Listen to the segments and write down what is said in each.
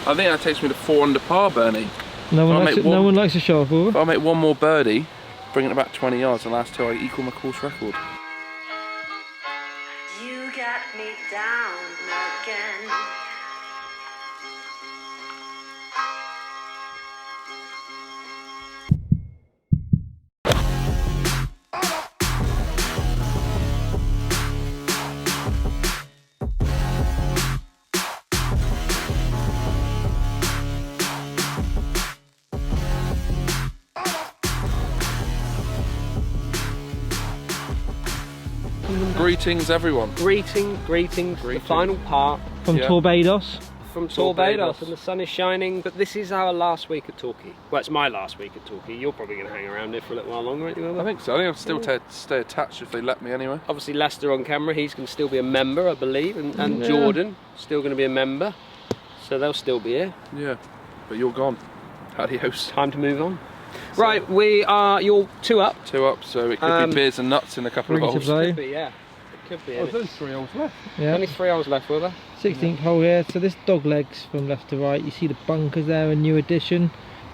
I think that takes me to 4 under par, Bernie. No one likes a shot, Wilbur. If I make one more birdie, bringing it back 20 yards, the last 2 I equal my course record. You got me down again. Greetings, everyone. Greetings. The final part From Torquay. from Torquay, and the sun is shining. But this is our last week at Torquay. Well, it's my last week at Torquay. You're probably going to hang around here for a little while longer, aren't you, Wilbur? I think so. I think I'll still stay attached if they let me anyway. Obviously, Lester on camera. He's going to still be a member, I believe, and Jordan still going to be a member. So they'll still be here. Yeah, but you're gone. Adios. Time to move on. Right, we are. You're 2 up. 2 up, so it could be beers and nuts in a couple of holes. Could be, yeah. It could be. Oh, there's 3 holes left. Yeah. Only 3 holes left, Wilbur. 16th hole here. So this dog legs from left to right. You see the bunkers there, a new addition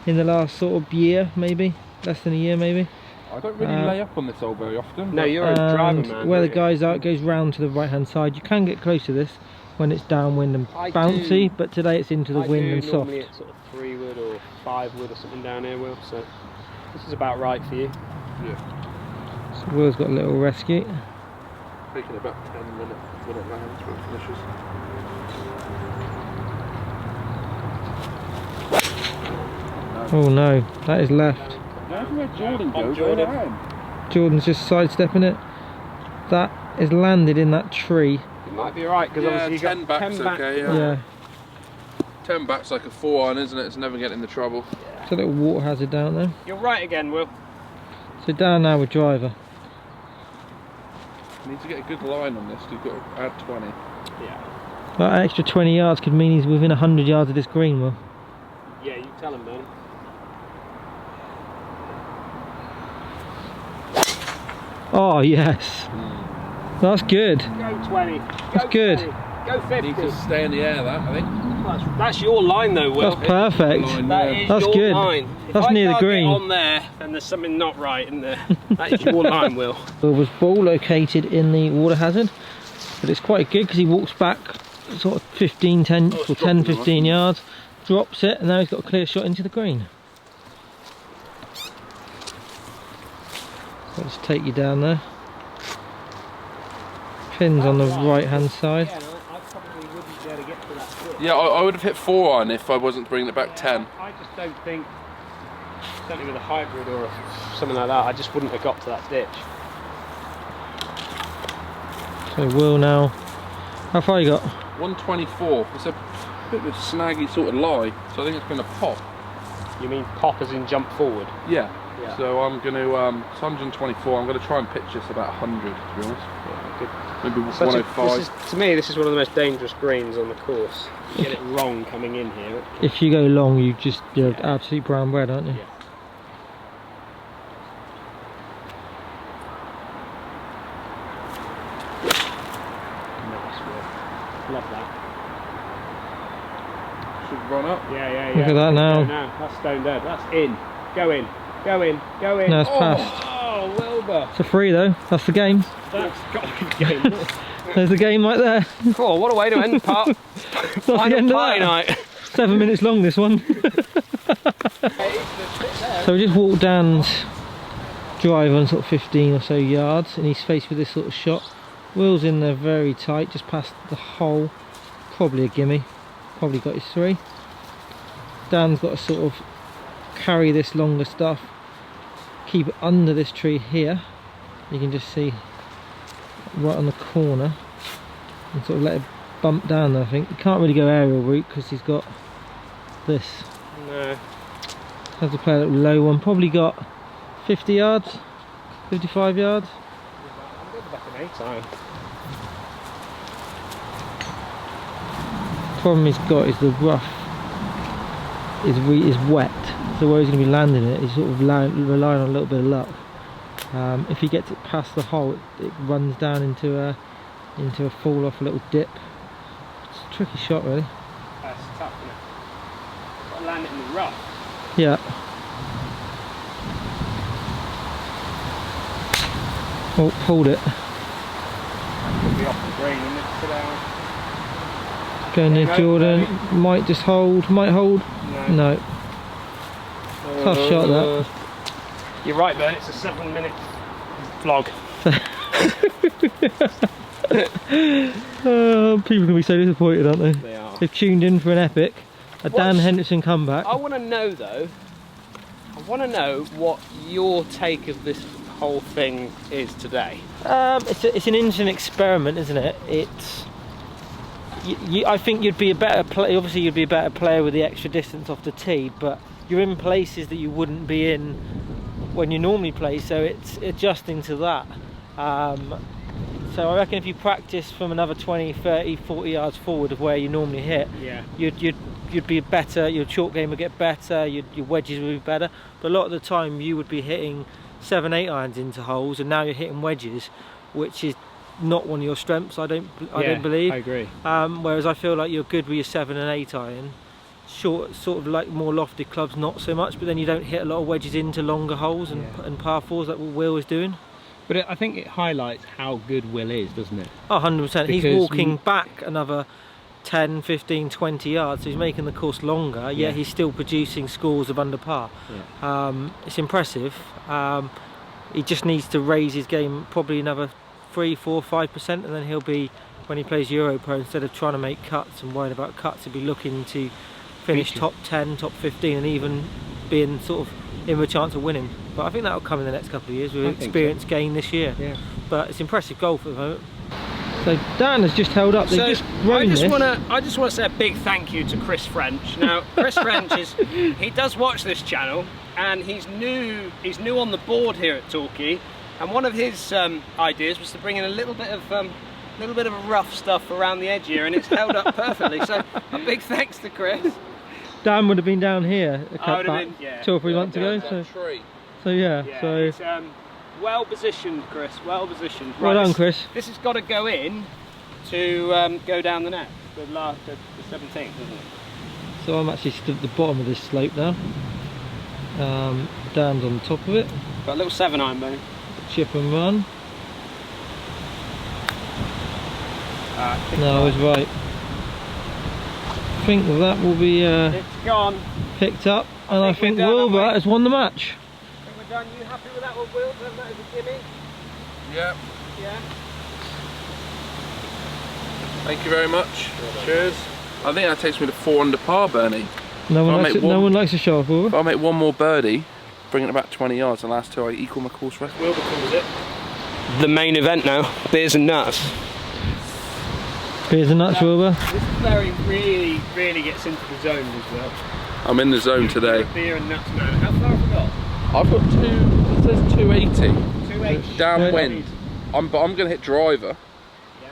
in the last sort of year, maybe less than a year, maybe. I don't really lay up on this hole very often. No, you're a driver, man. Where the guys are, it goes round to the right hand side. You can get close to this when it's downwind and bouncy, but today it's into the wind and soft. Normally it's sort of 3 wood or 5 wood or something down here, Will. So this is about right for you. Yeah. So Will's got a little rescue. Taking about 10 minutes when it lands, when it finishes. Oh no, that is left. That's where Jordan goes. Jordan's just sidestepping it. That is landed in that tree. It might be right because obviously you 10 got back's 10 back. okay. Yeah. 10 back's like a 4-iron, isn't it? It's never getting into trouble. It's a little water hazard down there. You're right again, Will. So down now with driver. You need to get a good line on this. You've got to add 20. Yeah. That extra 20 yards could mean he's within 100 yards of this green, Will. Yeah, you tell him, man. Oh yes. That's good. Go 20. That's good. 20. Go 50. Needs to stay in the air, that, I think. That's your line though, Will. That's perfect. That's your good. line. That's near the green. If I can't get on there, then there's something not right in there. That is your line, Will. Wilbur's ball located in the water hazard, but it's quite good because he walks back sort of 15 yards, drops it, and now he's got a clear shot into the green. Let's take you down there. Pins on the right hand side. Yeah, I would have hit 4-iron if I wasn't bringing it back 10. I just don't think, certainly with a hybrid or something like that, I just wouldn't have got to that ditch. So Will now, how far you got? 124. It's a bit of a snaggy sort of lie, so I think it's going to pop. You mean pop as in jump forward? Yeah. So I'm going to, it's 124, I'm going to try and pitch this about 100 to be honest. Yeah, good. Maybe 105. To me, this is one of the most dangerous greens on the course. You get it wrong coming in here. If you go long, you're absolute brown bread, aren't you? Yeah. Nice work. Love that. Should run up. Yeah. Look at that now. That's stone dead. That's in. Go in. Go in. Go in. No, it's passed. Oh, Wilbur. It's a free though. That's the game. That's got to be the game. There's the game right there. Oh, what a way to end part. That's the end of that. Night. 7 minutes long, this one. So we just walked Dan's drive on sort of 15 or so yards, and he's faced with this sort of shot. Will's in there very tight, just past the hole. Probably a gimme. Probably got his 3. Dan's got to sort of carry this longer stuff, keep it under this tree here. You can just see right on the corner, and sort of let it bump down there. I think you can't really go aerial route because he's got this. No. Have to play a little low one. Probably got 50 yards, 55 yards. Problem he's got is the rough is wet, so where he's going to be landing it, he's sort of relying on a little bit of luck. If he gets it past the hole, it runs down into a fall off, a little dip. It's a tricky shot, really. That's tough, isn't it? land it in the rough. Yeah. Oh, hold it. Could be off the green and it's sit down. Going near Jordan. Might just hold. Might hold. No. Tough shot that. You're right, Ben. It's a 7-minute vlog. People can be so disappointed, aren't they? They are. They've tuned in for an epic. Dan Hendriksen comeback. I want to know though. I want to know what your take of this whole thing is today. It's an interesting experiment, isn't it? It's. I think you'd be a better player. Obviously, you'd be a better player with the extra distance off the tee, but you're in places that you wouldn't be in when you normally play. So it's adjusting to that. So I reckon if you practice from another 20, 30, 40 yards forward of where you normally hit, you'd be better. Your short game would get better. Your wedges would be better. But a lot of the time, you would be hitting 7-8 irons into holes, and now you're hitting wedges, which is not one of your strengths. I don't believe. I agree. Whereas I feel like you're good with your 7 and 8 iron. Short, sort of like more lofted clubs, not so much. But then you don't hit a lot of wedges into longer holes and par fours like what Will is doing. But I think it highlights how good Will is, doesn't it? Oh, 100%. He's walking back another 10, 15, 20 yards, so he's making the course longer, yet he's still producing scores of under par. It's impressive. He just needs to raise his game probably another 3, 4, 5%, and then he'll be, when he plays Euro Pro, instead of trying to make cuts and worrying about cuts, he'll be looking to finish top 10, top 15, and even being sort of in with a chance of winning. But I think that'll come in the next couple of years with experience gain this year. Yeah. But it's impressive golf at the moment. So Dan has just held up. I just want to say a big thank you to Chris French. Now, Chris French he does watch this channel, and he's new on the board here at Torquay. And one of his ideas was to bring in a little bit of rough stuff around the edge here, and it's held up perfectly. So a big thanks to Chris. Dan would have been down here a couple 2 or 3 months ago. So it's well positioned, Chris. Well positioned. Right, well done, Chris. This has got to go in to go down the net. The 17th, isn't it? So I'm actually stood at the bottom of this slope now. Dan's on the top of it. Got a little 7-iron, Benny. Chip and run. No, I was right. I think that will be it's gone. Picked up, and I think Wilbur has won the match. I think we're done. You happy with that one, Will? That is a gimme? Yeah. Yeah. Thank you very much. Cheers. I think that takes me to 4 under par, Bernie. No one likes a show off, Wilbur. If I make one more birdie, bring it about 20 yards, the last 2 I equal my course record. Wilbur calls it. The main event now, beers and nuts. Beers and nuts, Wilbur. This really gets into the zone as well. I'm in the zone today. Beer and nuts man. How far have we got? I've got it says 280. 280. Downwind. But I'm going to hit driver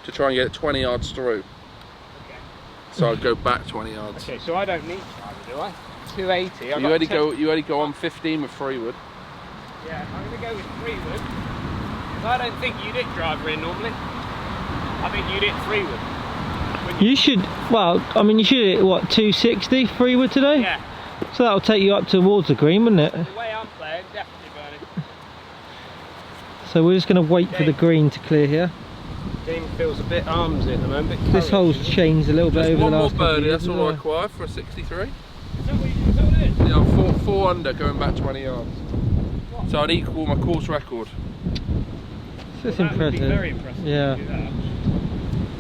to try and get it 20 yards through. Okay. So I'd go back 20 yards. Okay, so I don't need driver, do I? 280. You already go on 15 with Freewood. Yeah, I'm going to go with Freewood. Because I don't think you'd hit driver in normally. I think you'd hit Freewood. You should, well, I mean, you should hit, what, 260 Freewood today? Yeah. So that'll take you up towards the green, wouldn't it? The way I'm playing, definitely burning. So we're just going to wait for the green to clear here. Game feels a bit armsy at the moment. This hole's changed a little bit over the last couple of years. That's all I require for a 63. Is that what it is? Yeah, I'm 4 under going back 20 yards. So I'd equal my course record. That's That would impressive. be very impressive. Yeah. To do that.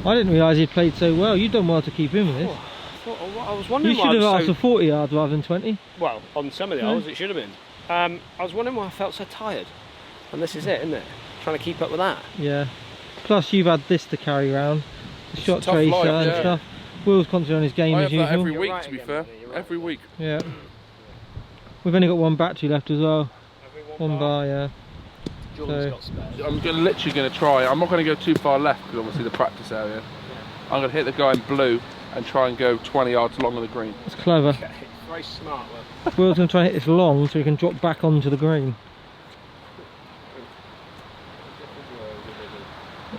I didn't realise he played so well. You've done well to keep in with this. I was wondering You should have asked for 40 yards rather than 20. Well, on some of the holes it should have been. I was wondering why I felt so tired. And this is it, isn't it? Trying to keep up with that. Yeah. Plus you've had this to carry around. The shot tough tracer life, and yeah. stuff. Will's concentrating on his game I as have that usual. every You're week, right to be again, fair. Benny, you're right. Every week. Yeah. We've only got 1 battery left as well. One bar, yeah. Jordan's So- got spares. I'm literally going to try. I'm not going to go too far left because obviously the practice area. I'm going to hit the guy in blue and try and go 20 yards along the green. That's clever. Okay, very smart work. Will's going to try and hit this long so he can drop back onto the green.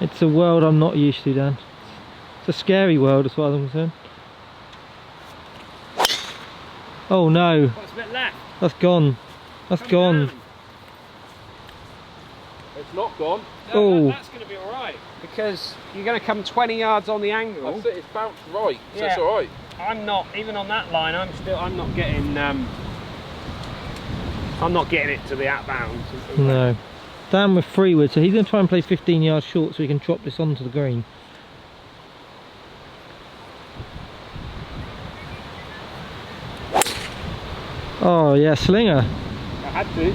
It's a world I'm not used to, Dan. It's a scary world as far as I'm concerned. Oh no. What's a bit left? That's gone. That's Come gone. down. It's not gone. No, Oh. that's going to be alright. Because you're going to come 20 yards on the angle. That's it, it's bounced right, so Yeah. it's alright. I'm not, even on that line, I'm not getting it to the out bounds. No. Dan with 3 wood, so he's going to try and play 15 yards short so he can drop this onto the green. Oh yeah, slinger. I had to.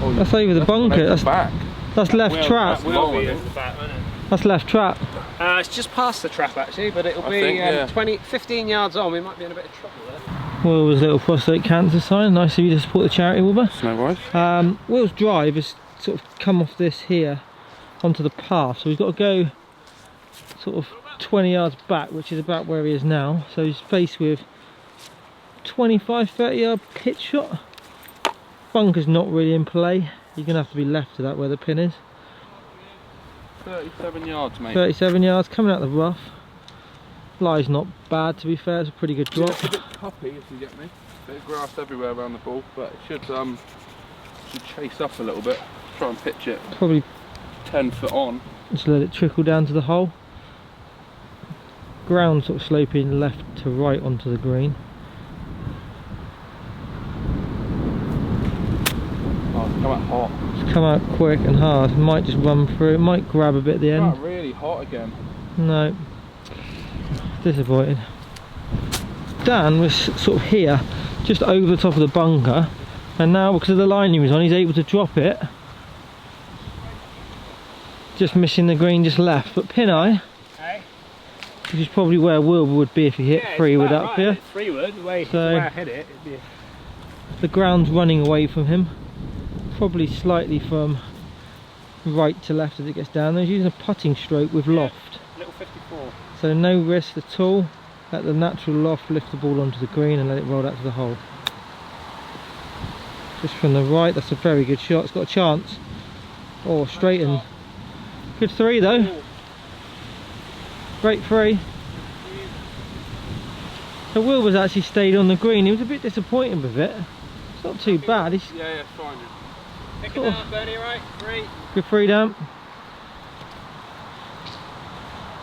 Oh, That's over the bunker. That's back. That's left trap. That will be in the back, won't it? That's left trap. It's just past the trap actually, but it'll be think, yeah. 15 yards on. We might be in a bit of trouble there. Will's little prostate cancer sign. Nice of you to support the charity, Wilbur. It's no worries. Will's drive has sort of come off this here onto the path, so he's got to go sort of 20 yards back, which is about where he is now. So he's faced with 25-30 yard pitch shot. Bunker's not really in play. You're going to have to be left to that where the pin is. 37 yards, mate. 37 yards, coming out the rough. Lie's not bad, to be fair. It's a pretty good Yeah, drop. it's a bit cuppy, if you get me. Bit of grass everywhere around the ball, but it should chase up a little bit. Try and pitch it Probably 10 foot on. just let it trickle down to the hole. Ground sort of sloping left to right onto the green. Oh, it's come out hot. It's come out quick and hard. Might just run through. It might grab a bit at the It's end. not really hot again. No. Disappointed. Dan was sort of here, just over the top of the bunker, and now because of the line he was on, he's able to drop it. Just missing the green just left, but pin eye, Hey? which is probably where Wilbur would be if he hit 3 wood up here. 3 wood, the way So- I hit it. It'd be The ground's running away from him, probably slightly from right to left as it gets down. He's using a putting stroke with loft, little 54. so no risk at all. Let the natural loft lift the ball onto the green and let it roll out to the hole. Just from the right, that's a very good shot. It's got a chance. Oh, straight in. Good 3 though. Great 3. So Wilbur's actually stayed on the green. He was a bit disappointed with it. It's not too bad. He's Yeah, yeah, fine. Pick it up, Bernie, right? 3. good 3 down.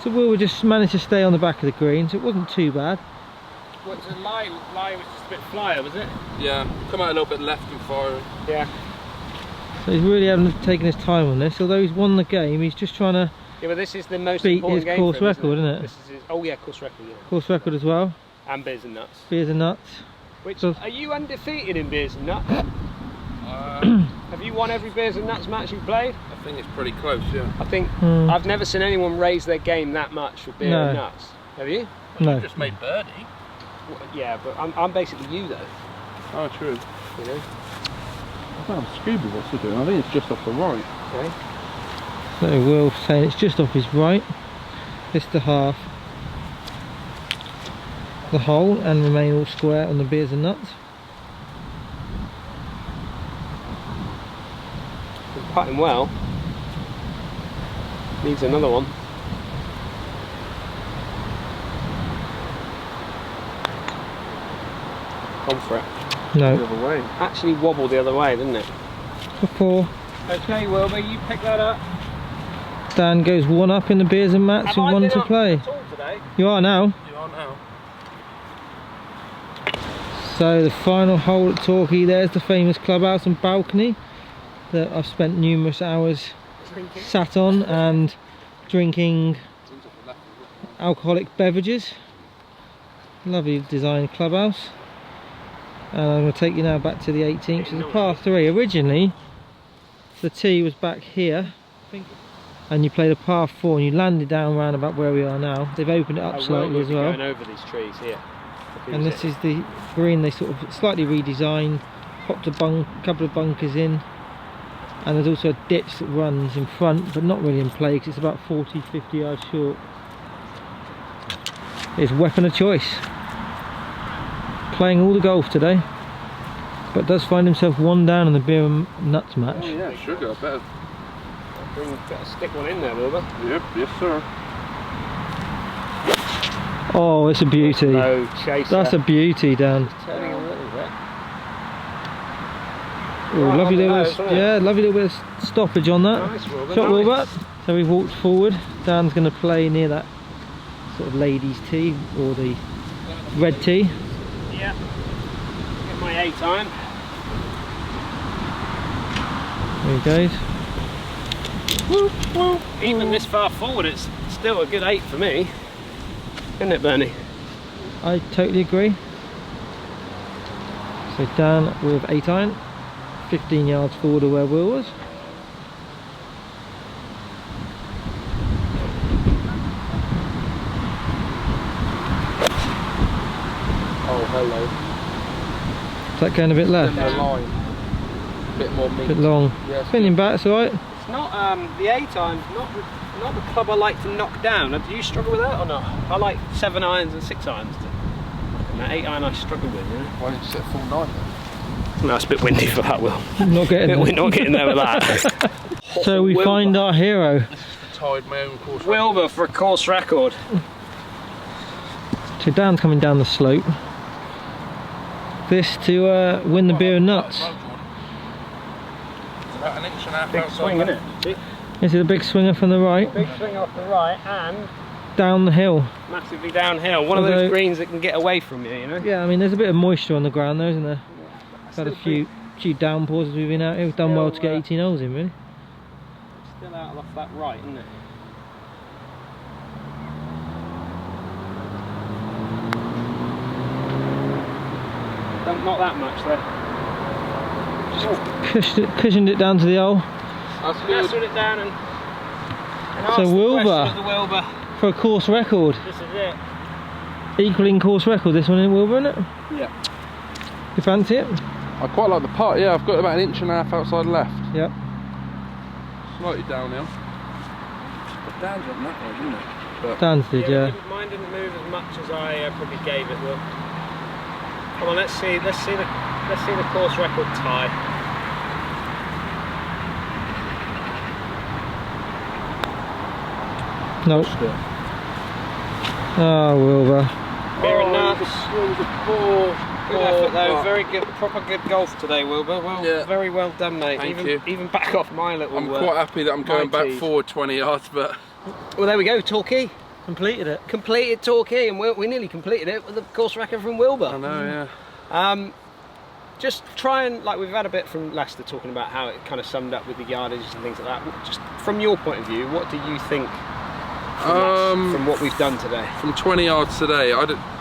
So Wilbur just managed to stay on the back of the green, so it wasn't too bad. What's the lie? Lie was just a bit flyer, was it? Yeah, come out a little bit left and firing. Yeah. So he's really haven't taken his time on this. Although he's won the game, he's just trying to Yeah, but this is the most beat important his game course for him, record, isn't it? This is his, oh yeah, course record, yeah. course record as well. And beers and nuts. Beers and nuts. Which, So- are you undefeated in beers and nuts? Have you won every beers and nuts match you've played? I think it's pretty close, yeah. I think Hmm. I've never seen anyone raise their game that much for beer No. and nuts. Have you? No. You just made birdie. Well, yeah, but I'm basically you though. Oh, true. You know. I don't have scuba what's it doing. I think it's just off the right. Okay. So Will saying it's just off his right. It's the half. The hole and remain all square on the beers and nuts. He's putting well. Needs another one. Gone for it. The No. other way. Actually wobbled the other way, didn't it? For 4. Okay, Wilbur, you pick that up. Dan goes 1 up in the beers and mats with 1 to play. At all today? You are now. You are now. So the final hole at Torquay, there's the famous clubhouse and balcony that I've spent numerous hours Drinking. sat on and drinking alcoholic beverages. Lovely designed clubhouse. And I'm going to take you now back to the 18th, so the par 3. Originally the tee was back here and you played a par 4 and you landed down around about where we are now. They've opened it up slightly as well. Going over these trees here. And this is the green they sort of slightly redesigned, popped a couple of bunkers in, and there's also a ditch that runs in front but not really in play because it's about 40-50 yards short. It's weapon of choice. Playing all the golf today, but does find himself 1 down in the beer and nuts match. Oh yeah, sugar. Better. Better stick one in there, Wilbur. Yep, yes sir. Oh, it's a beauty. No chaser. That's a beauty, Dan. Turning a little bit. Oh, Right lovely on the little, nose, wasn't it? yeah, lovely little bit of stoppage on that. Nice, Wilbur. Shot, Nice. Wilbur. So we've walked forward. Dan's going to play near that sort of ladies' tee or the red tee. Yeah. Get my 8 iron. There he goes. Woo, woo. Even this far forward, it's still a good 8 for me, isn't it, Bernie? I totally agree. So Dan with 8 iron, 15 yards forward of where Will was. Oh, hello. Is that going a bit left? Similar line. A bit more A meat. bit long. Yeah, it's Spinning back, it's alright. It's not the 8 iron, not the club I like to knock down. Do you struggle with that or not? I like 7 irons and 6 irons. And that 8 iron I struggle with, you know? Why didn't you set full 9 then? No, it's a bit windy for that, Will. Not getting We're there. not getting there with that. So we Wilbur. find our hero. Tied my own course. Wilbur for a course record. So Dan's coming down the slope. This to win the beer and nuts. It's about an inch and a half Big outside swing, left. isn't it? This is a big swinger from the right, Big swing off the right and down the hill. massively downhill. One of Although- those greens that can get away from you, you know? Yeah, I mean there's a bit of moisture on the ground there, isn't there? Had a few downpours as we've been out here. We've done well to get 18 holes in, really. Still out off that right, isn't it? Not that much there. Cushioned it down to the hole That's good. Nestled it down and So asked the Wilbur. question of the Wilbur. for a course record. This is it. Equaling course record, this one in Wilbur, isn't it? Yeah. You fancy it? I quite like the putt, yeah. I've got about an inch and a half outside left. Yep. Slightly downhill. But Dan's on that one, isn't it? But Dan's did, yeah. Mine didn't move as much as I probably gave it. Will. Come on, let's see the course record tie. No. Oh, Wilbur. Beer and nuts. swings of four. Good effort though, very good, proper good golf today, Wilbur. Well, Yeah. very well done, mate. Thank even, you. Even back off my little. I'm quite happy that I'm going back tees. forward 20 yards, but Well, there we go, Torquay. Completed it. Completed Torquay, and we nearly completed it with the course record from Wilbur. I know, yeah. Just try and, like, we've had a bit from Leicester talking about how it kind of summed up with the yardage and things like that. Just from your point of view, what do you think from what we've done today? From 20 yards today,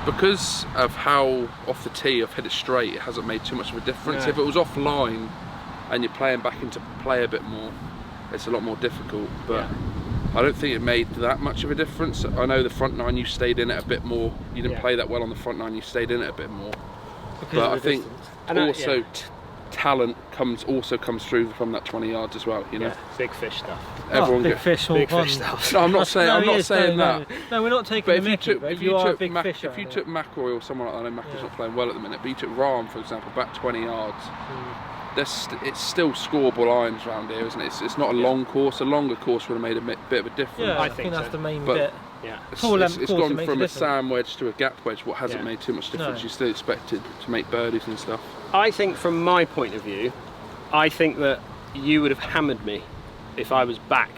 because of how off the tee I've hit it straight, it hasn't made too much of a difference. No. If it was offline and you're playing back into play a bit more, it's a lot more difficult. But Yeah. I don't think it made that much of a difference. I know the front nine, you stayed in it a bit more. You didn't Yeah. play that well on the front nine, you stayed in it a bit more. Because But of I the think distance. And also yeah. talent comes through from that 20 yards as well. You know, Yeah, big fish stuff. everyone big gets. fish, small Big pond. fish stuff. No, I'm not saying. I'm he not is, saying no, that. No, we're not taking But the if you mickey, took, but if you you are a took, big fish if out you there. took McElroy or someone like that, I know McElroy's Yeah. not playing well at the minute, but you took Rahm, for example, back 20 yards. It's still scoreable irons around here, isn't it? It's not a long course. A longer course would have made a bit of a difference. Yeah, I I think think that's so. the main But- bit. Yeah. Full length It's course, it gone makes from a a difference. sand wedge to a gap wedge, what hasn't Yeah. made too much difference. No. You're still expected to make birdies and stuff. I think from my point of view, I think that you would have hammered me if I was back.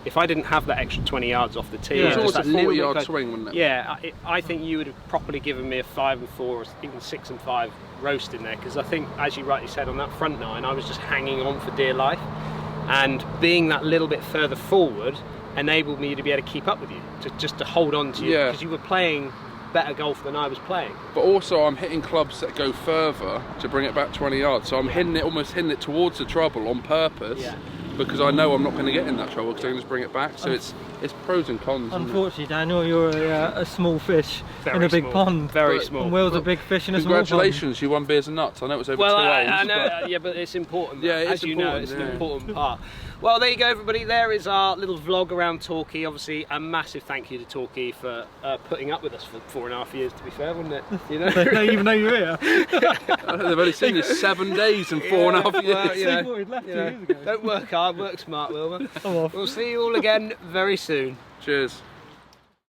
If I didn't have that extra 20 yards off the tee. Yeah. It's just always a that little 40-yard bit- swing, wouldn't it? Yeah, I think you would have properly given me a 5 and 4 or even 6 and 5 roast in there, because I think, as you rightly said, on that front nine I was just hanging on for dear life, and being that little bit further forward enabled me to be able to keep up with you, just to hold on to you, Yeah. because you were playing better golf than I was playing. But also I'm hitting clubs that go further to bring it back 20 yards. So I'm almost hitting it towards the trouble on purpose. Yeah. Because I know I'm not going to get in that trouble because I can just bring it back. So it's pros and cons. isn't it? Unfortunately, Daniel, you're a small fish Very in a big small. pond. Very But- small. And Will's a But big fish in a small pond. Congratulations, you won beers and nuts. I know it was over Well, 2 I hours. know, but- yeah, but it's important. Yeah, it as is you know, important, it's yeah. an important part. Well, there you go, everybody. There is our little vlog around Torquay. Obviously, a massive thank you to Torquay for putting up with us for 4.5 years. To be fair, wouldn't it? You know. They don't even know you're here. They've only seen you 7 days and 4.5 years. Well, you know, Seymour had left you 2 know, years ago. don't work hard, work smart, Wilbur. I'm off. We'll see you all again very soon. Cheers.